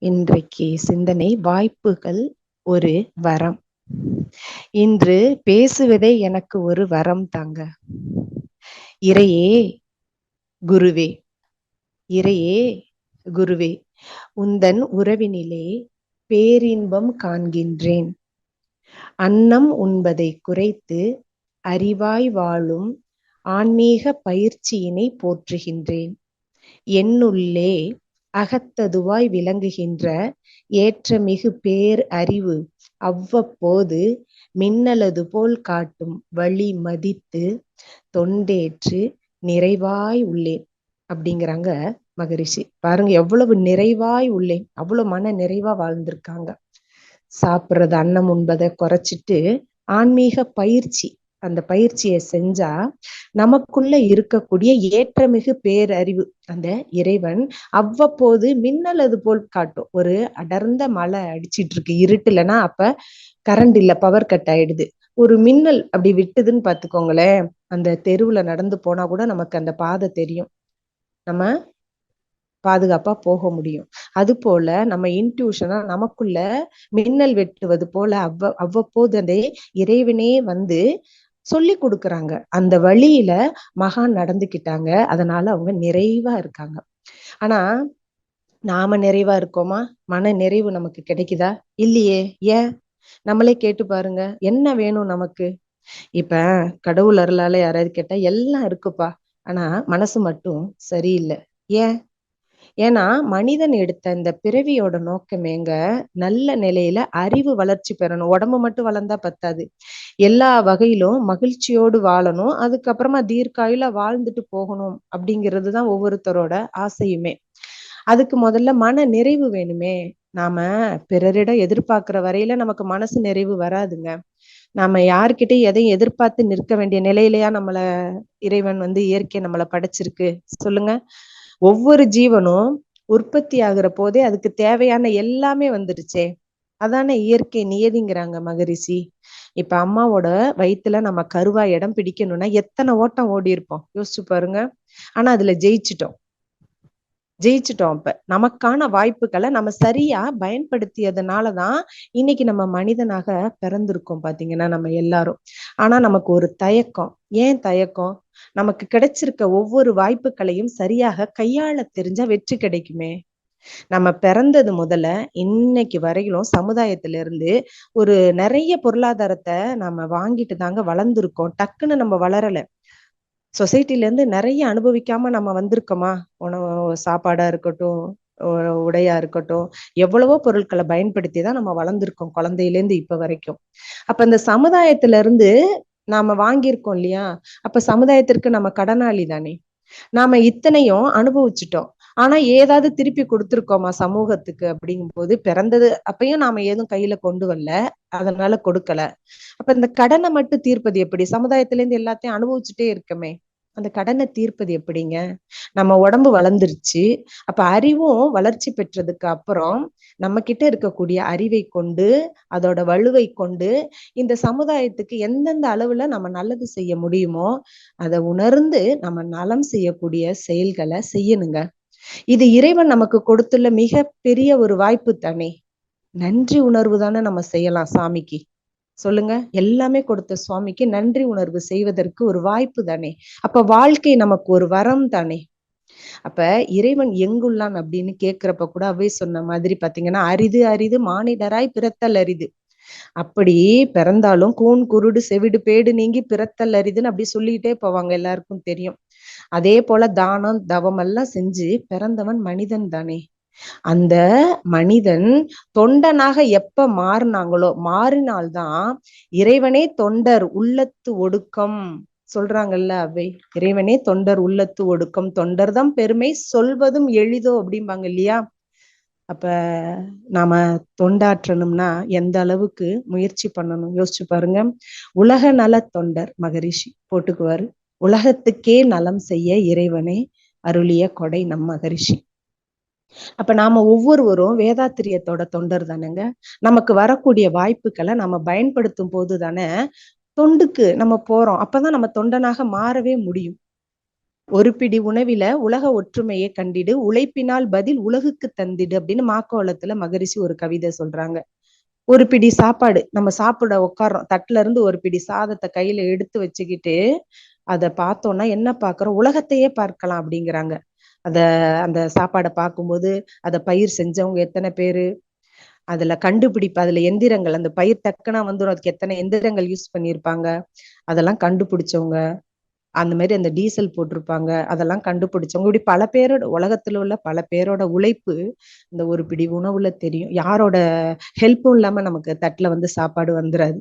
இன்றைக்கு சிந்தனை வாய்ப்புகள் ஒரு வரம். இன்று பேசுவதே எனக்கு ஒரு வரம் தாங்க. இறையே குருவே, இறையே குருவே, உந்தன் உறவினிலே பேரின்பம் காண்கின்றேன். அன்னம் உண்பதை குறைத்து அறிவாய் வாழும் ஆன்மீக பயிற்சியினை போற்றுகின்றேன். என்னுள்ளே அகத்ததுவாய் விளங்குகின்ற ஏற்றமிகு பேர் அறிவு அவ்வப்போது மின்னலது போல் காட்டும் வழி மதித்து தொண்டேற்று நிறைவாய் உள்ளேன் அப்படிங்கிறாங்க மகரிஷி. பாருங்க எவ்வளவு நிறைவாய் உள்ளேன், அவ்வளவு மன நிறைவா வாழ்ந்திருக்காங்க. சாப்பிட்றது அன்னம் உண்பதை குறைச்சிட்டு ஆன்மீக பயிற்சி, அந்த பயிற்சியை செஞ்சா நமக்குள்ள இருக்கக்கூடிய ஏற்றமிகு பேரறிவு அந்த இறைவன் அவ்வப்போது மின்னல் அது போல் காட்டும். ஒரு அடர்ந்த மழை அடிச்சிட்டு இருக்கு, இருட்டுலன்னா அப்ப கரண்ட் இல்ல, பவர் கட் ஆயிடுது. ஒரு மின்னல் அப்படி விட்டுதுன்னு பாத்துக்கோங்களேன், அந்த தெருவுல நடந்து போனா கூட நமக்கு அந்த பாதை தெரியும், நம்ம பாதுகாப்பா போக முடியும். அது போல நம்ம இன்ட்யூஷனா நமக்குள்ள மின்னல் வெட்டுவது போல அவ்வப்போது அந்த இறைவனே வந்து சொல்லி கொடுக்குறாங்க. அந்த வழியில மகான் நடந்துக்கிட்டாங்க, அதனால அவங்க நிறைவா இருக்காங்க. ஆனா நாம நிறைவா இருக்கோமா? மன நிறைவு நமக்கு கிடைக்குதா? இல்லையே. ஏன்? நம்மளே கேட்டு பாருங்க, என்ன வேணும் நமக்கு? இப்ப கடவுள் அருளால யாராவது கேட்டா எல்லாம் இருக்குப்பா, ஆனா மனசு மட்டும் சரியில்லை. ஏன்? ஏன்னா மனிதன் எடுத்த இந்த பிறவியோட நோக்கமேங்க நல்ல நிலையில அறிவு வளர்ச்சி பெறணும். உடம்பு மட்டும் வளர்ந்தா பத்தாது, எல்லா வகையிலும் மகிழ்ச்சியோடு வாழணும், அதுக்கப்புறமா தீர்க்காயுல வாழ்ந்துட்டு போகணும் அப்படிங்கிறது தான் ஒவ்வொருத்தரோட ஆசையுமே. அதுக்கு முதல்ல மன நிறைவு வேணுமே. நாம பிறரிடம் எதிர்பார்க்கிற வரையில நமக்கு மனசு நிறைவு வராதுங்க. நாம யாருக்கிட்டையும் எதையும் எதிர்பார்த்து நிற்க வேண்டிய நிலையிலையா நம்மள இறைவன் வந்து இயற்கை நம்மளை படைச்சிருக்கு சொல்லுங்க. ஒவ்வொரு ஜீவனும் உற்பத்தி ஆகுற போதே அதுக்கு தேவையான எல்லாமே வந்துருச்சே. அதானே இயற்கை நியதிங்கிறாங்க மகரிஷி. இப்ப அம்மாவோட வயித்துல நம்ம கருவா இடம் பிடிக்கணும்னா எத்தனை ஓட்டம் ஓடி இருப்போம் யோசிச்சு பாருங்க. ஆனா அதுல ஜெயிச்சிட்டோம். அப்ப நமக்கான வாய்ப்புகளை நம்ம சரியா பயன்படுத்தியதுனாலதான் இன்னைக்கு நம்ம மனிதனாக பிறந்திருக்கோம் பாத்தீங்கன்னா நம்ம எல்லாரும். ஆனா நமக்கு ஒரு தயக்கம். ஏன் தயக்கம்? நமக்கு கிடைச்சிருக்க ஒவ்வொரு வாய்ப்புகளையும் சரியாக கையாள தெரிஞ்சா வெற்றி கிடைக்குமே. நம்ம பிறந்தது முதல்ல இன்னைக்கு வரையிலும் சமுதாயத்துல இருந்து ஒரு நிறைய பொருளாதாரத்தை நம்ம வாங்கிட்டு தாங்க வளர்ந்துருக்கோம். டக்குன்னு நம்ம வளரல. சொசைட்டில இருந்து நிறைய அனுபவிக்காம நம்ம வந்திருக்கோமா? உணவு, சாப்பாடா இருக்கட்டும், உடையா இருக்கட்டும், எவ்வளவோ பொருட்களை பயன்படுத்தி தான் நம்ம வளர்ந்துருக்கோம் குழந்தையில இருந்து இப்ப வரைக்கும். அப்ப இந்த சமுதாயத்துல இருந்து நாம வாங்கியிருக்கோம் இல்லையா? அப்ப சமுதாயத்திற்கு நம்ம கடனாளி தானே. நாம இத்தனையும் அனுபவிச்சுட்டோம், ஆனா ஏதாவது திருப்பி கொடுத்துருக்கோமா சமூகத்துக்கு? அப்படிங்கும் போது பிறந்தது அப்பயும் நாம ஏதும் கையில கொண்டு வரல, அதனால கொடுக்கல. அப்ப இந்த கடனை மட்டும் தீர்ப்பது எப்படி? சமுதாயத்துல இருந்து எல்லாத்தையும் அனுபவிச்சுட்டே இருக்கமே, அந்த கடனை தீர்ப்பது எப்படிங்க? நம்ம உடம்பு வளர்ந்துருச்சு, அப்ப அறிவும் வளர்ச்சி பெற்றதுக்கு அப்புறம் நம்ம கிட்ட இருக்கக்கூடிய அறிவை கொண்டு, அதோட வலுவை கொண்டு இந்த சமுதாயத்துக்கு எந்தெந்த அளவுல நம்ம நல்லது செய்ய முடியுமோ அதை உணர்ந்து நம்ம நலம் செய்யக்கூடிய செயல்களை செய்யணுங்க. இது இறைவன் நமக்கு கொடுத்துள்ள மிக பெரிய ஒரு வாய்ப்பு தானே. நன்றி உணர்வு தானே நம்ம செய்யலாம் சாமிக்கு. சொல்லுங்க, எல்லாமே கொடுத்த சுவாமிக்கு நன்றி உணர்வு செய்வதற்கு ஒரு வாய்ப்பு தானே. அப்ப வாழ்க்கை நமக்கு ஒரு வரம் தானே. அப்ப இறைவன் எங்குள்ளான் அப்படின்னு கேட்கிறப்ப கூட அவை சொன்ன மாதிரி பாத்தீங்கன்னா, அரிது அரிது மானிடராய் பிறத்தல் அரிது. அப்படி பிறந்தாலும் கூன் குருடு செவிடு பேடு நீங்கி பிறத்தல் அரிதுன்னு அப்படி சொல்லிட்டே போவாங்க, எல்லாருக்கும் தெரியும். அதே போல தானம் தவம் எல்லாம் செஞ்சு பிறந்தவன் மனிதன் தானே. அந்த மனிதன் தொண்டனாக எப்ப மாறினாங்களோ, மாறினால்தான் இறைவனே தொண்டர் உள்ளத்து ஒடுக்கம் சொல்றாங்கல்ல அவை. இறைவனே தொண்டர் உள்ளத்து ஒடுக்கம், தொண்டர் தான் பெருமை சொல்வதும் எளிதோ அப்படிம்பாங்க இல்லையா? அப்ப நாம தொண்டாற்றணும்னா எந்த அளவுக்கு முயற்சி பண்ணணும் யோசிச்சு பாருங்க. உலக நல தொண்டர் மகரிஷி போட்டுக்குவாரு, உலகத்துக்கே நலம் செய்ய இறைவனே அருளிய கொடை நம் மகரிஷி. அப்ப நாம ஒவ்வொருவரும் வேதாத்திரியத்தோட தொண்டர் தானேங்க. நமக்கு வரக்கூடிய வாய்ப்புகளை நம்ம பயன்படுத்தும் போது தானே தொண்டுக்கு நம்ம போறோம். அப்பதான் நம்ம தொண்டனாக மாறவே முடியும். ஒரு பிடி உணவில உலக ஒற்றுமையை கண்டிடு, உழைப்பினால் பதில் உலகுக்கு தந்திடு அப்படின்னு மாக்கோளத்துல மகரிஷி ஒரு கவிதை சொல்றாங்க. ஒரு பிடி சாப்பாடு நம்ம சாப்பிட உட்கார்றோம், தட்டுல இருந்து ஒரு பிடி சாதத்தை கையில எடுத்து வச்சுக்கிட்டு அதை பார்த்தோம்னா என்ன பார்க்கிறோம், உலகத்தையே பார்க்கலாம் அப்படிங்கிறாங்க. அத அந்த சாப்பாடை பார்க்கும்போது அதை பயிர் செஞ்சவங்க எத்தனை பேரு, அதுல கண்டுபிடிப்பு, அதுல எந்திரங்கள், அந்த பயிர் டக்குனா வந்துடும், அதுக்கு எத்தனை எந்திரங்கள் யூஸ் பண்ணியிருப்பாங்க, அதெல்லாம் கண்டுபிடிச்சவங்க, அந்த மாதிரி அந்த டீசல் போட்டிருப்பாங்க, அதெல்லாம் கண்டுபிடிச்சவங்க, இப்படி பல பேரோட, உலகத்துல உள்ள பல பேரோட உழைப்பு இந்த ஒரு பிடி உணவுல தெரியும். யாரோட ஹெல்ப்பும் இல்லாம நமக்கு தட்டுல வந்து சாப்பாடு வந்துடாது.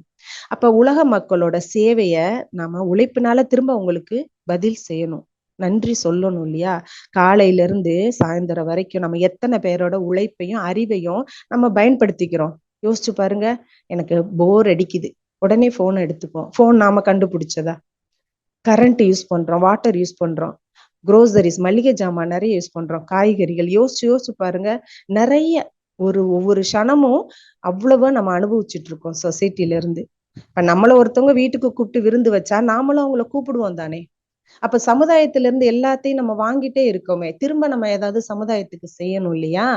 அப்ப உலக மக்களோட சேவைய நாம உழைப்பினால திரும்ப உங்களுக்கு பதில் செய்யணும், நன்றி சொல்லணும் இல்லையா? காலையில இருந்து சாயந்தரம் வரைக்கும் நம்ம எத்தனை பேரோட உழைப்பையும் அறிவையும் நம்ம பயன்படுத்திக்கிறோம். யோசிச்சு பாருங்க. எனக்கு போர் அடிக்குது, உடனே போன் எடுத்துப்போம். போன் நாம கண்டுபிடிச்சதா? கரண்ட் யூஸ் பண்றோம், வாட்டர் யூஸ் பண்றோம், குரோசரிஸ் மளிகை ஜாமான் நிறைய யூஸ் பண்றோம், காய்கறிகள், யோசிச்சு யோசிச்சு பாருங்க. நிறைய ஒவ்வொரு க்ஷணமும் அவ்வளவா நம்ம அனுபவிச்சுட்டு இருக்கோம் சொசைட்டில இருந்து. இப்ப நம்மள ஒருத்தவங்க வீட்டுக்கு கூப்பிட்டு விருந்து வச்சா நாமளும் அவங்கள கூப்பிடுவோம் தானே. அப்ப சமுதாயத்துல இருந்து எல்லாத்தையும் நம்ம வாங்கிட்டே இருக்கோமே, திரும்ப நம்ம ஏதாவது சமுதாயத்துக்கு செய்யணும் இல்லையா?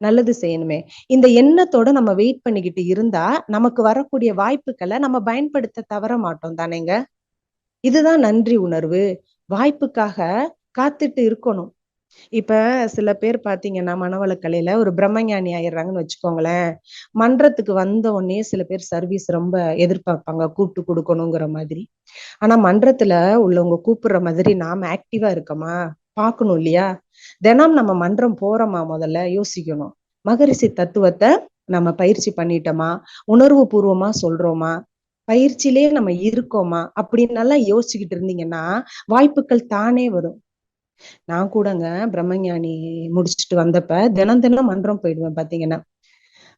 நல்லது செய்யணுமே. இந்த எண்ணத்தோட நம்ம வெயிட் பண்ணிக்கிட்டு இருந்தா நமக்கு வரக்கூடிய வாய்ப்புகளை நம்ம பயன்படுத்த தவற மாட்டோம் தானேங்க. இதுதான் நன்றி உணர்வு. வாய்ப்புக்காக காத்துட்டு இருக்கணும். இப்ப சில பேர் பாத்தீங்கன்னா மனவளக்கலையில ஒரு பிரம்மஞானி ஆயிடுறாங்கன்னு வச்சுக்கோங்களேன். மன்றத்துக்கு வந்த உடனே சில பேர் சர்வீஸ் ரொம்ப எதிர்பார்ப்பாங்க, கூப்பிட்டு கொடுக்கணுங்கிற மாதிரி. ஆனா மன்றத்துல உள்ளவங்க கூப்பிடுற மாதிரி நாம ஆக்டிவா இருக்கோமா பாக்கணும் இல்லையா? தினம் நம்ம மன்றம் போறோமா முதல்ல யோசிக்கணும். மகரிஷி தத்துவத்தை நம்ம பயிற்சி பண்ணிட்டோமா, உணர்வு பூர்வமா சொல்றோமா, பயிற்சியிலே நம்ம இருக்கோமா அப்படின்னு நல்லா யோசிச்சுக்கிட்டு இருந்தீங்கன்னா வாய்ப்புகள் தானே வரும். நான் கூடங்க பிரம்மஞானி முடிச்சுட்டு வந்தப்ப தினம் தினம் மன்றம் போயிடுவேன் பாத்தீங்கன்னா.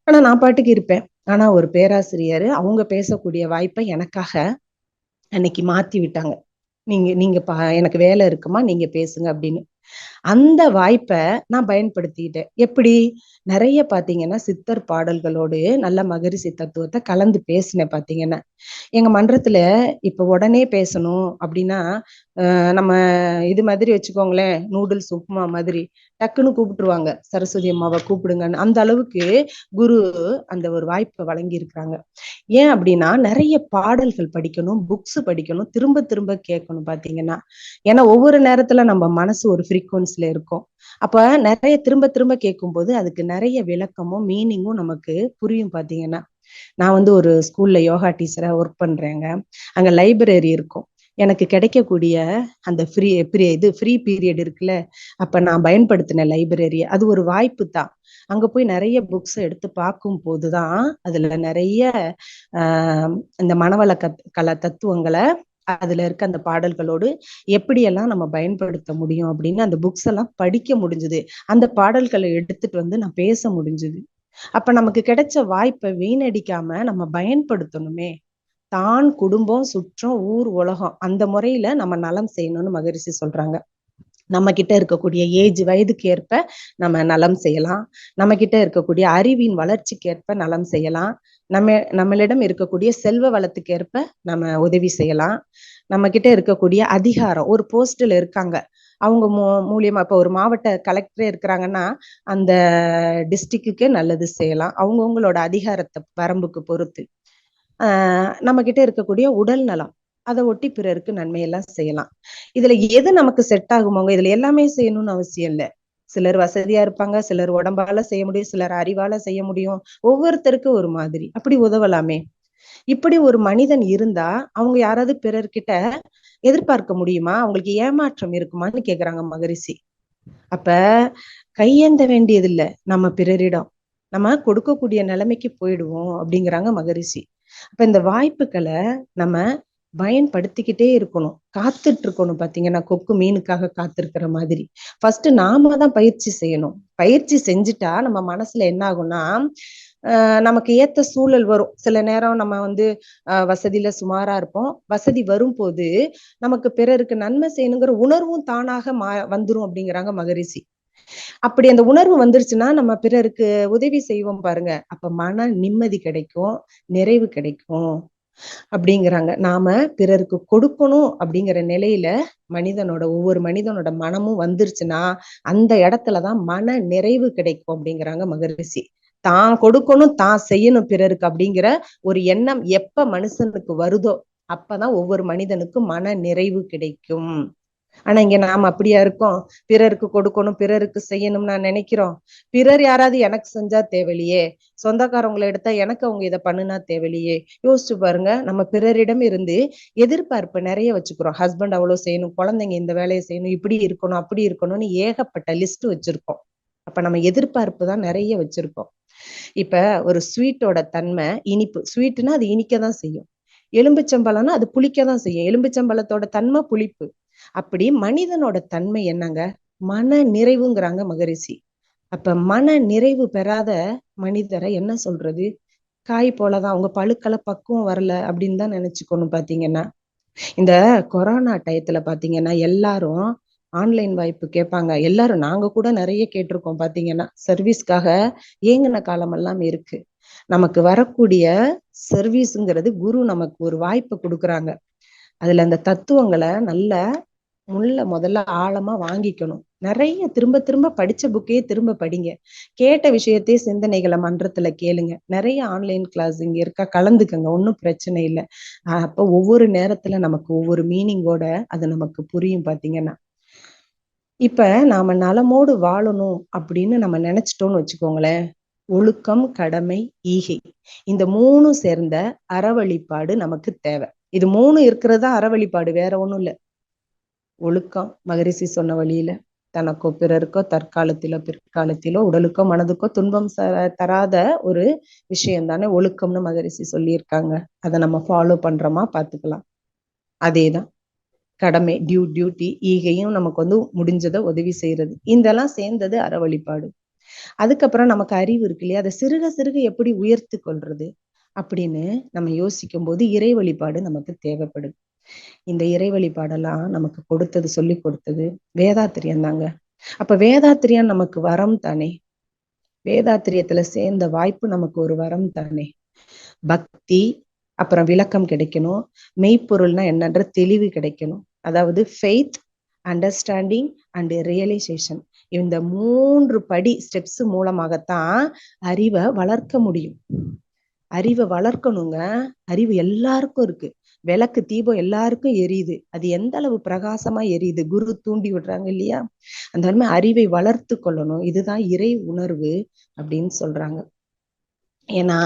ஆனா நான் பாட்டுக்கு இருப்பேன். ஆனா ஒரு பேராசிரியர் அவங்க பேசக்கூடிய வாய்ப்பை எனக்காக அன்னைக்கு மாத்தி விட்டாங்க. நீங்க நீங்க எனக்கு வேலை இருக்குமா, நீங்க பேசுங்க அப்படின்னு. அந்த வாய்ப்பை நான் பயன்படுத்திக்கிட்டேன். எப்படி? நிறைய பாத்தீங்கன்னா சித்தர் பாடல்களோடு நல்ல மகரிஷி தத்துவத்தை கலந்து பேசினேன் பாத்தீங்கன்னா. எங்க மன்றத்துல இப்ப உடனே பேசணும் அப்படின்னா நம்ம இது மாதிரி வச்சுக்கோங்களேன், நூடுல்ஸ் உப்புமா மாதிரி டக்குன்னு கூப்பிட்டுருவாங்க, சரஸ்வதி அம்மாவை கூப்பிடுங்கன்னு. அந்த அளவுக்கு குரு அந்த ஒரு வாய்ப்பை வழங்கி இருக்கிறாங்க. ஏன் அப்படின்னா நிறைய பாடல்கள் படிக்கணும், புக்ஸ் படிக்கணும், திரும்ப திரும்ப கேட்கணும் பாத்தீங்கன்னா. ஏன்னா ஒவ்வொரு நேரத்துல நம்ம மனசு ஒரு ஃப்ரீக்வன்சில இருக்கும். அப்ப நிறைய திரும்ப திரும்ப கேட்கும் போது அதுக்கு நிறைய விளக்கமும் மீனிங்கும் நமக்கு புரியும் பாத்தீங்கன்னா. நான் வந்து ஒரு ஸ்கூல்ல யோகா டீச்சரா ஒர்க் பண்றேங்க. அங்க லைப்ரரி இருக்கும். எனக்கு கிடைக்கக்கூடிய அந்த ஃப்ரீ பீரியட் இருக்குல்ல, அப்ப நான் பயன்படுத்தின லைப்ரரி அது ஒரு வாய்ப்பு தான். அங்க போய் நிறைய புக்ஸ் எடுத்து பார்க்கும் போதுதான் அதுல நிறைய இந்த மனவள கல தத்துவங்களை அதுல இருக்க அந்த பாடல்களோடு எப்படியெல்லாம் நம்ம பயன்படுத்த முடியும் அப்படின்னு அந்த புக்ஸ் எல்லாம் படிக்க முடிஞ்சுது. அந்த பாடல்களை எடுத்துட்டு வந்து நான் பேச முடிஞ்சுது. அப்ப நமக்கு கிடைச்ச வாய்ப்பை வீணடிக்காம நம்ம பயன்படுத்தணுமே. தான், குடும்பம், சுற்றம், ஊர், உலகம் அந்த முறையில நம்ம நலம் செய்யணும்னு மகரிஷி சொல்றாங்க. நம்ம கிட்ட இருக்கக்கூடிய ஏஜ் வயதுக்கு ஏற்ப நம்ம நலம் செய்யலாம். நம்ம கிட்ட இருக்கக்கூடிய அறிவின் வளர்ச்சிக்கு ஏற்ப நலம் செய்யலாம். நம்மளிடம் இருக்கக்கூடிய செல்வ வளத்துக்கு ஏற்ப நம்ம உதவி செய்யலாம். நம்ம கிட்ட இருக்கக்கூடிய அதிகாரம், ஒரு போஸ்ட்ல இருக்காங்க, அவங்க மூலியமா இப்ப ஒரு மாவட்ட கலெக்டரே இருக்கிறாங்கன்னா அந்த டிஸ்ட்ரிக்டுக்கே நல்லது செய்யலாம், அவங்கவுங்களோட அதிகாரத்தை வரம்புக்கு பொறுத்து. நம்ம கிட்ட இருக்கக்கூடிய உடல் நலம், அதை ஒட்டி பிறருக்கு நன்மையெல்லாம் செய்யலாம். இதுல எது நமக்கு செட் ஆகுமோங்க, இதுல எல்லாமே செய்யணும்னு அவசியம் இல்லை. சிலர் வசதியா இருப்பாங்க, சிலர் உடம்பால செய்ய முடியும், சிலர் அறிவால செய்ய முடியும். ஒவ்வொருத்தருக்கும் ஒரு மாதிரி அப்படி உதவலாமே. இப்படி ஒரு மனிதன் இருந்தா அவங்க யாராவது பிறர்கிட்ட எதிர்பார்க்க முடியுமா? அவங்களுக்கு ஏமாற்றம் இருக்குமான்னு கேக்குறாங்க மகரிஷி. அப்ப கையேந்த வேண்டியது இல்ல நம்ம பிறரிடம், நம்ம கொடுக்கக்கூடிய நிலைமைக்கு போயிடுவோம் அப்படிங்கிறாங்க மகரிஷி. அப்ப இந்த வாய்ப்புகளை நம்ம பயன்படுத்திக்கிட்டே இருக்கணும், காத்துட்டு இருக்கணும். பாத்தீங்கன்னா கொக்கு மீனுக்காக காத்திருக்கிற மாதிரி ஃபர்ஸ்ட் நாம தான் பயிற்சி செய்யணும். பயிற்சி செஞ்சுட்டா நம்ம மனசுல என்ன ஆகும்னா நமக்கு ஏத்த சூழல் வரும். சில நேரம் நம்ம வந்து வசதியில சுமாரா இருப்போம். வசதி வரும்போது நமக்கு பிறருக்கு நன்மை செய்யணுங்கிற உணர்வும் தானாக வந்துரும் அப்படிங்கிறாங்க மகரிஷி. அப்படி அந்த உணர்வு வந்துருச்சுன்னா நம்ம பிறருக்கு உதவி செய்வோம் பாருங்க, அப்ப மன நிம்மதி கிடைக்கும், நிறைவு கிடைக்கும். அப்படிங்கிறாங்க. நாம பிறருக்கு கொடுக்கணும் அப்படிங்கிற நிலையில ஒவ்வொரு மனிதனோட மனமும் வந்துருச்சுன்னா அந்த இடத்துலதான் மன நிறைவு கிடைக்கும் அப்படிங்கிறாங்க மகரிஷி. தான் கொடுக்கணும், தான் செய்யணும் பிறருக்கு அப்படிங்கிற ஒரு எண்ணம் எப்ப மனுஷனுக்கு வருதோ அப்பதான் ஒவ்வொரு மனிதனுக்கும் மன நிறைவு கிடைக்கும். ஆனா இங்க நாம அப்படியா இருக்கோம்? பிறருக்கு கொடுக்கணும், பிறருக்கு செய்யணும்னு நான் நினைக்கிறோம். பிறர் யாராவது எனக்கு செஞ்சா தேவையில்லையே, சொந்தக்காரவங்களை எடுத்தா எனக்கு அவங்க இதை பண்ணுனா தேவையில்லையே. யோசிச்சு பாருங்க, நம்ம பிறரிடம் இருந்து எதிர்பார்ப்பு நிறைய வச்சுக்கிறோம். ஹஸ்பண்ட் அவ்வளவு செய்யணும், குழந்தைங்க இந்த வேலையை செய்யணும், இப்படி இருக்கணும், அப்படி இருக்கணும்னு ஏகப்பட்ட லிஸ்ட் வச்சிருக்கோம். அப்ப நம்ம எதிர்பார்ப்பு தான் நிறைய வச்சிருக்கோம். இப்ப ஒரு ஸ்வீட்டோட தன்மை இனிப்பு. ஸ்வீட்னா அது இனிக்கதான் செய்யும். எலும்பிச்சம்பழம்னா அது புளிக்கதான் செய்யும். எலும்பிச்சம்பழத்தோட தன்மை புளிப்பு. அப்படி மனிதனோட தன்மை என்னங்க? மன நிறைவுங்கிறாங்க மகரிஷி. அப்ப மன நிறைவு பெறாத மனிதரை என்ன சொல்றது? காய் போலதான், அவங்க பழுக்கள பக்குவம் வரல அப்படின்னு தான் நினைச்சுக்கணும். பாத்தீங்கன்னா இந்த கொரோனா டயத்துல பாத்தீங்கன்னா எல்லாரும் ஆன்லைன் வாய்ப்பு கேட்பாங்க. எல்லாரும், நாங்க கூட நிறைய கேட்டிருக்கோம். பாத்தீங்கன்னா சர்வீஸ்க்காக ஏங்கின காலம் எல்லாம் இருக்கு. நமக்கு வரக்கூடிய சர்வீஸுங்கிறது குரு நமக்கு ஒரு வாய்ப்பு கொடுக்குறாங்க. அதுல அந்த தத்துவங்களை நல்ல முதல்ல ஆழமா வாங்கிக்கணும். நிறைய திரும்ப திரும்ப படிச்ச புக்கையே திரும்ப படிங்க. கேட்ட விஷயத்தையே சிந்தனைகளை மன்றத்துல கேளுங்க. நிறைய ஆன்லைன் கிளாஸ் இங்க இருக்கா, கலந்துக்கங்க, ஒன்றும் பிரச்சனை இல்லை. அப்ப ஒவ்வொரு நேரத்துல நமக்கு ஒவ்வொரு மீனிங்கோட அது நமக்கு புரியும். பாத்தீங்கன்னா இப்ப நாம நலமோடு வாழணும் அப்படின்னு நம்ம நினைச்சிட்டோம்னு வச்சுக்கோங்களேன், ஒழுக்கம், கடமை, ஈகை, இந்த மூணும் சேர்ந்த அறவழிபாடு நமக்கு தேவை. இது மூணு இருக்கிறதா அறவழிபாடு, வேற ஒண்ணும் இல்லை. ஒழுக்கம், மகரிஷி சொன்ன வழியில தனக்கோ பிறருக்கோ தற்காலத்திலோ பிற்காலத்திலோ உடலுக்கோ மனதுக்கோ துன்பம் தராத ஒரு விஷயம் தானே ஒழுக்கம்னு மகரிஷி சொல்லியிருக்காங்க. அதை நம்ம ஃபாலோ பண்றோமா பாத்துக்கலாம். அதேதான் கடமை, டியூட்டி. ஈகையும் நமக்கு முடிஞ்சதை உதவி செய்யறது, இதெல்லாம் சேர்ந்தது அறவழிபாடு. அதுக்கப்புறம் நமக்கு அறிவு இருக்கு இல்லையா, அதை சிறுக சிறுக எப்படி உயர்த்தி கொள்றது அப்படின்னு நம்ம யோசிக்கும் போது இறை வழிபாடு நமக்கு தேவைப்படுது. இந்த இறை வழிபாடெல்லாம் நமக்கு சொல்லி கொடுத்தது வேதாத்திரியம் தாங்க. அப்ப வேதாத்திரியம் நமக்கு வரம் தானே. வேதாத்திரியத்துல சேர்ந்த வாய்ப்பு நமக்கு ஒரு வரம் தானே. பக்தி, அப்புறம் விளக்கம் கிடைக்கணும். மெய்ப்பொருள்னா என்னன்ற தெளிவு கிடைக்கணும். அதாவது ஃபெய்த், அண்டர்ஸ்டாண்டிங் அண்ட் ரியலைசேஷன். இந்த 3 படி ஸ்டெப்ஸ் மூலமாகத்தான் அறிவை வளர்க்க முடியும். அறிவை வளர்க்கணுங்க. அறிவு எல்லாருக்கும் இருக்கு. விளக்கு, தீபம் எல்லாருக்கும் எரியுது. அது எந்த அளவு பிரகாசமா எரியுது, குரு தூண்டி விடுறாங்க இல்லையா. அந்த மாதிரி அறிவை வளர்த்து கொள்ளணும். இதுதான் இறை உணர்வு அப்படின்னு சொல்றாங்க. ஏன்னா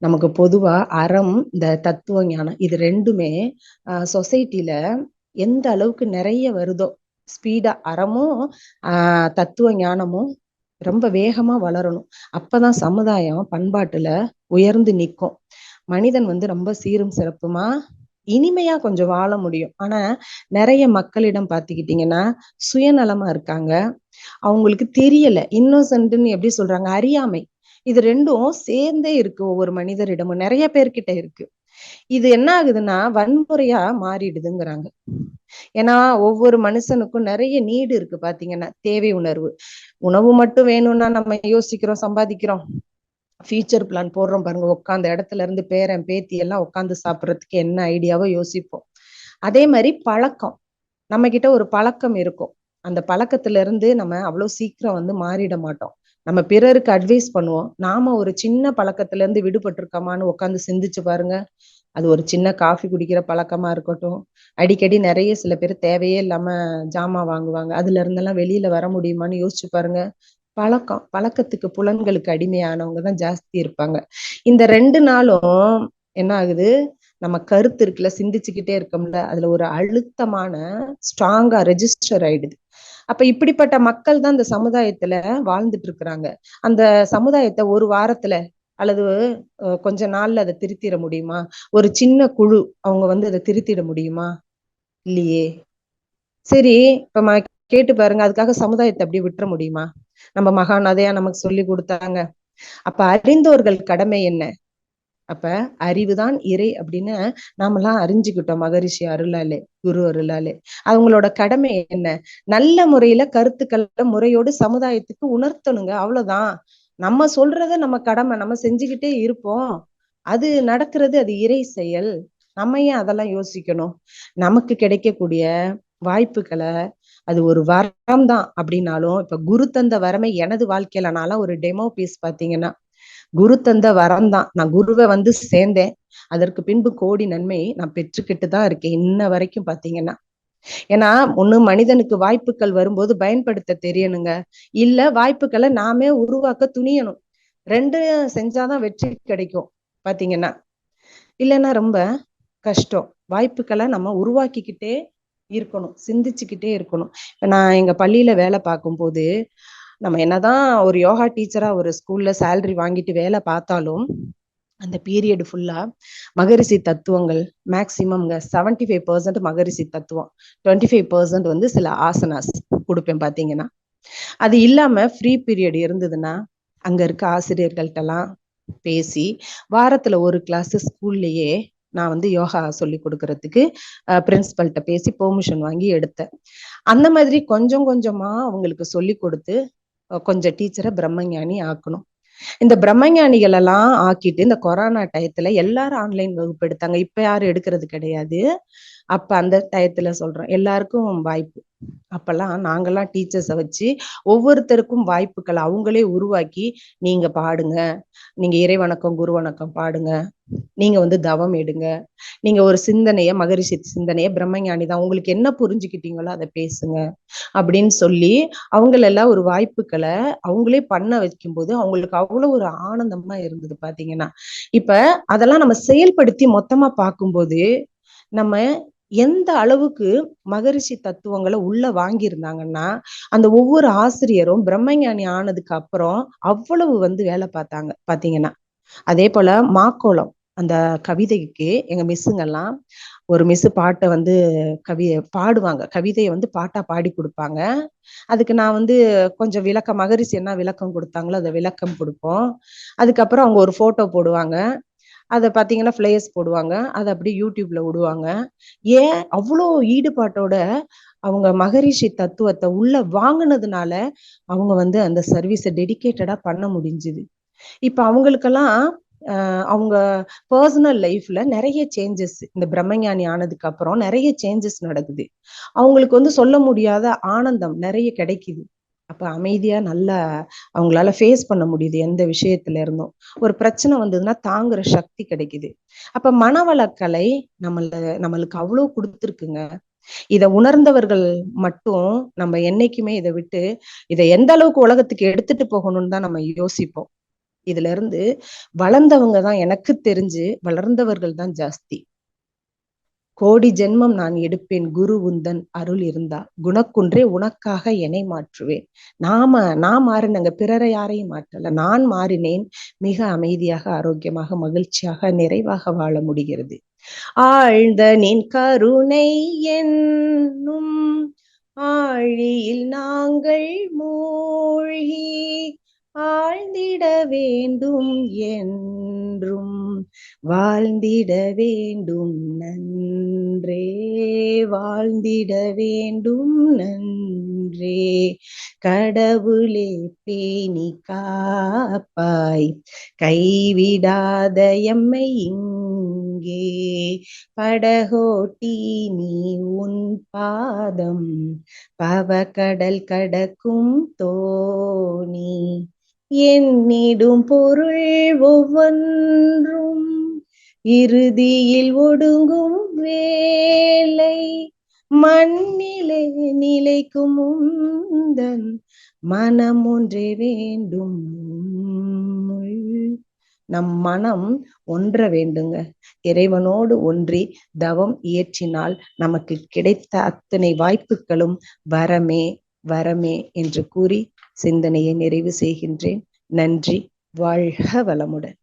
நமக்கு பொதுவா அறம், இந்த தத்துவ ஞானம், இது ரெண்டுமே சொசைட்டில எந்த அளவுக்கு நிறைய வருதோ ஸ்பீடா அறமும் தத்துவ ஞானமும் ரொம்ப வேகமா வளரணும். அப்பதான் சமுதாயம் பண்பாட்டுல உயர்ந்து நிற்கும். மனிதன் ரொம்ப சீரும் சிறப்புமா இனிமையா கொஞ்சம் வாழ முடியும். ஆனா நிறைய மக்களிடம் பாத்துக்கிட்டீங்கன்னா சுயநலமா இருக்காங்க. அவங்களுக்கு தெரியல. இன்னோசன்ட்னு எப்படி சொல்றாங்க, அறியாமை. இது ரெண்டும் சேர்ந்தே இருக்கு ஒவ்வொரு மனிதரிடமும், நிறைய பேர்கிட்ட இருக்கு. இது என்ன ஆகுதுன்னா வன்முறையா மாறிடுதுங்கிறாங்க. ஏன்னா ஒவ்வொரு மனுஷனுக்கும் நிறைய நீடு இருக்கு. பாத்தீங்கன்னா தேவை உணர்வு. உணவு மட்டும் வேணும்னா நம்ம யோசிக்கிறோம், சம்பாதிக்கிறோம், ஃபியூச்சர் பிளான் போடுறோம் பாருங்க. உட்காந்த இடத்துல இருந்து பேரன் பேத்தி எல்லாம் உட்காந்து சாப்பிட்றதுக்கு என்ன ஐடியாவோ யோசிப்போம். அதே மாதிரி பழக்கம், நம்ம கிட்ட ஒரு பழக்கம் இருக்கும். அந்த பழக்கத்துல இருந்து நம்ம அவ்வளவு சீக்கிரம் மாறிட மாட்டோம். நம்ம பிறருக்கு அட்வைஸ் பண்ணுவோம். நாம ஒரு சின்ன பழக்கத்துல இருந்து விடுபட்டிருக்கோமான்னு உட்காந்து சிந்திச்சு பாருங்க. அது ஒரு சின்ன காஃபி குடிக்கிற பழக்கமா இருக்கட்டும். அடிக்கடி நிறைய சில பேர் தேவையே இல்லாம ஜாமான் வாங்குவாங்க. அதுல இருந்தெல்லாம் வெளியில வர முடியுமான்னு யோசிச்சு பாருங்க. பழக்கத்துக்கு புலன்களுக்கு அடிமையானவங்க தான் ஜாஸ்தி இருப்பாங்க. இந்த 2 நாளும் என்ன ஆகுது, நம்ம கருத்து இருக்குல்ல, சிந்திச்சுக்கிட்டே இருக்கோம்ல, அதுல ஒரு அழுத்தமான ஸ்ட்ராங்கா ரெஜிஸ்டர் ஆயிடுது. அப்ப இப்படிப்பட்ட மக்கள் தான் இந்த சமுதாயத்துல வாழ்ந்துட்டு இருக்கிறாங்க. அந்த சமுதாயத்தை ஒரு வாரத்துல அல்லது கொஞ்ச நாள்ல அதை திருத்திட முடியுமா? ஒரு சின்ன குழு அவங்க அதை திருத்திட முடியுமா? இல்லையே. சரி, இப்ப கேட்டு பாருங்க, அதுக்காக சமுதாயத்தை அப்படி விட்டுற முடியுமா? நம்ம மகான் அதையா நமக்கு சொல்லி கொடுத்தாங்க. அப்ப அறிந்தோர்கள் கடமை என்ன? அப்ப அறிவுதான் இறை அப்படின்னு நாமெல்லாம் அறிஞ்சுக்கிட்டோம் மகரிஷி அருளாலே, குரு அருளாலே. அவங்களோட கடமை என்ன? நல்ல முறையில கருத்துக்களை முறையோடு சமுதாயத்துக்கு உணர்த்தணுங்க. அவ்வளவுதான். நம்ம சொல்றத நம்ம கடமை, நம்ம செஞ்சுக்கிட்டே இருப்போம். அது நடக்கிறது, அது இறை செயல். நம்ம ஏன் அதெல்லாம் யோசிக்கணும்? நமக்கு கிடைக்கக்கூடிய வாய்ப்புகளை, அது ஒரு வரம் தான் அப்படின்னாலும், இப்ப குரு தந்த வரமே எனது வாழ்க்கையில நான்லாம் ஒரு டெமோ பீஸ் பாத்தீங்கன்னா, குரு தந்த வரம் தான். நான் குருவை வந்து சேர்ந்தேன். அதற்கு பின்பு கோடி நன்மை நான் பெற்றுக்கிட்டு தான் இருக்கேன் இன்ன வரைக்கும் பாத்தீங்கன்னா. ஏன்னா ஒண்ணு மனிதனுக்கு வாய்ப்புகள் வரும்போது பயன்படுத்த தெரியணுங்க. இல்ல வாய்ப்புகளை நாமே உருவாக்க துணியணும். 2 செஞ்சாதான் வெற்றி கிடைக்கும் பாத்தீங்கன்னா. இல்லைன்னா ரொம்ப கஷ்டம். வாய்ப்புகளை நம்ம உருவாக்கிக்கிட்டே இருக்கணும், சிந்திச்சுக்கிட்டே இருக்கணும். இப்ப நான் எங்க பள்ளியில வேலை பார்க்கும்போது, நம்ம என்னதான் ஒரு யோகா டீச்சரா ஒரு ஸ்கூல்ல சேலரி வாங்கிட்டு வேலை பார்த்தாலும், அந்த பீரியட் ஃபுல்லா மகரிஷி தத்துவங்கள் மேக்சிமம்ங்க 75% மகரிஷி தத்துவம், 25% வந்து சில ஆசனாஸ் கொடுப்பேன் பாத்தீங்கன்னா. அது இல்லாம ஃப்ரீ பீரியட் இருந்ததுன்னா அங்க இருக்க ஆசிரியர்கள்ட்ட எல்லாம் பேசி வாரத்துல ஒரு கிளாஸ் ஸ்கூல்லயே நான் வந்து யோகா சொல்லி கொடுக்கறதுக்கு பிரின்சிபல்கிட்ட பேசி பெர்மிஷன் வாங்கி எடுத்தேன். அந்த மாதிரி கொஞ்சம் கொஞ்சமா அவங்களுக்கு சொல்லி கொடுத்து கொஞ்சம் டீச்சரை பிரம்மஞானி ஆக்கணும். இந்த பிரம்மஞானிகள் எல்லாம் ஆக்கிட்டு இந்த கொரோனா டயத்துல எல்லாரும் ஆன்லைன் வகுப்பு எடுத்தாங்க. இப்ப யாரும் எடுக்கிறது கிடையாது. அப்ப அந்த டயத்துல சொல்றேன், எல்லாருக்கும் வாய்ப்பு. அப்பெல்லாம் நாங்கெல்லாம் டீச்சர்ஸை வச்சு ஒவ்வொருத்தருக்கும் வாய்ப்புகளை அவங்களே உருவாக்கி, நீங்க பாடுங்க, நீங்க இறை வணக்கம் குரு வணக்கம் பாடுங்க, நீங்க வந்து தவம் எடுங்க, நீங்க ஒரு சிந்தனைய மகரிஷி சிந்தனைய பிரம்மஞானி தான், உங்களுக்கு என்ன புரிஞ்சுக்கிட்டீங்களோ அதை பேசுங்க அப்படின்னு சொல்லி அவங்களெல்லாம் ஒரு வாய்ப்புகளை அவங்களே பண்ண வைக்கும்போது அவங்களுக்கு அவ்வளவு ஒரு ஆனந்தமா இருந்தது பாத்தீங்கன்னா. இப்ப அதெல்லாம் நம்ம செயல்படுத்தி மொத்தமா பார்க்கும்போது நம்ம எந்த அளவுக்கு மகரிஷி தத்துவங்களை உள்ள வாங்கியிருந்தாங்கன்னா, அந்த ஒவ்வொரு ஆசிரியரும் பிரம்மஞானி ஆனதுக்கு அப்புறம் அவ்வளவு வந்து வேலை பார்த்தாங்க பாத்தீங்கன்னா. அதே போல மாக்கோளம் அந்த கவிதைக்கு எங்க மிஸ்ஸுங்கெல்லாம் ஒரு மிஸ் பாட்டை வந்து பாடுவாங்க, கவிதையை வந்து பாட்டா பாடி கொடுப்பாங்க. அதுக்கு நான் வந்து கொஞ்சம் விளக்கம், மகரிஷி என்ன விளக்கம் கொடுத்தாங்களோ அதை விளக்கம் கொடுப்போம். அதுக்கப்புறம் அவங்க ஒரு போட்டோ போடுவாங்க, அதை பார்த்தீங்கன்னா ஃபிளேயர்ஸ் போடுவாங்க, அதை அப்படியே யூடியூப்ல விடுவாங்க. ஏன் அவ்வளோ ஈடுபாட்டோட அவங்க மகரிஷி தத்துவத்தை உள்ள வாங்கினதுனால அவங்க வந்து அந்த சர்வீஸை டெடிகேட்டடா பண்ண முடிஞ்சுது. இப்ப அவங்களுக்கெல்லாம் அவங்க பர்சனல் லைஃப்ல நிறைய சேஞ்சஸ், இந்த பிரம்மஞானி ஆனதுக்கு அப்புறம் நிறைய சேஞ்சஸ் நடக்குது. அவங்களுக்கு வந்து சொல்ல முடியாத ஆனந்தம் நிறைய கிடைக்குது. அப்ப அமைதியா நல்லா அவங்களால ஃபேஸ் பண்ண முடியுது. எந்த விஷயத்துல இருந்தும் ஒரு பிரச்சனை வந்ததுன்னா தாங்குற சக்தி கிடைக்குது. அப்ப மனவளக்கலை நம்மளுக்கு அவ்வளவு கொடுத்துருக்குங்க. இதை உணர்ந்தவர்கள் மட்டும் நம்ம என்னைக்குமே இதை விட்டு இதை எந்த அளவுக்கு உலகத்துக்கு எடுத்துட்டு போகணும்னு தான் நம்ம யோசிப்போம். இதுல இருந்து வளர்ந்தவங்க தான், எனக்கு தெரிஞ்சு வளர்ந்தவர்கள் தான் ஜாஸ்தி. கோடி ஜென்மம் நான் எடுப்பேன் குரு உந்தன் அருள் இருந்தா, குணக்குன்றே உனக்காக என்னை மாற்றுவேன். நான் மாறினங்க, பிறரை யாரையும் மாற்றல, நான் மாறினேன். மிக அமைதியாக, ஆரோக்கியமாக, மகிழ்ச்சியாக, நிறைவாக வாழ முடிகிறது. ஆழ்ந்த நின் கருணை என்னும் ஆழியில் நாங்கள் மூழ்கி ஆழ்ந்திட வேண்டும் என்றும் வாழ்ந்திட வேண்டும் நன்றே, வாழ்ந்திட வேண்டும் நன்றே. கடவுளே பேணி காப்பாய், கைவிடாத எம்மை இங்கே படகோட்டி நீ உன் பாதம் பவக்கடல் கடக்கும் தோணி. என்னிடும் பொருள் ஒவ்வொன்றும் இறுதியில் ஒடுங்கும் வேலை, மண்ணிலே நிலைக்கும் முந்தன் மனம் ஒன்றே வேண்டும். நம் மனம் ஒன்ற வேண்டுங்க. இறைவனோடு ஒன்றி தவம் இயற்றினால் நமக்கு கிடைத்த அத்தனை வாய்ப்புகளும் வரமே வரமே என்று கூறி சிந்தனையை நிறைவு செய்கின்றேன். நன்றி. வாழ்க வளமுடன்.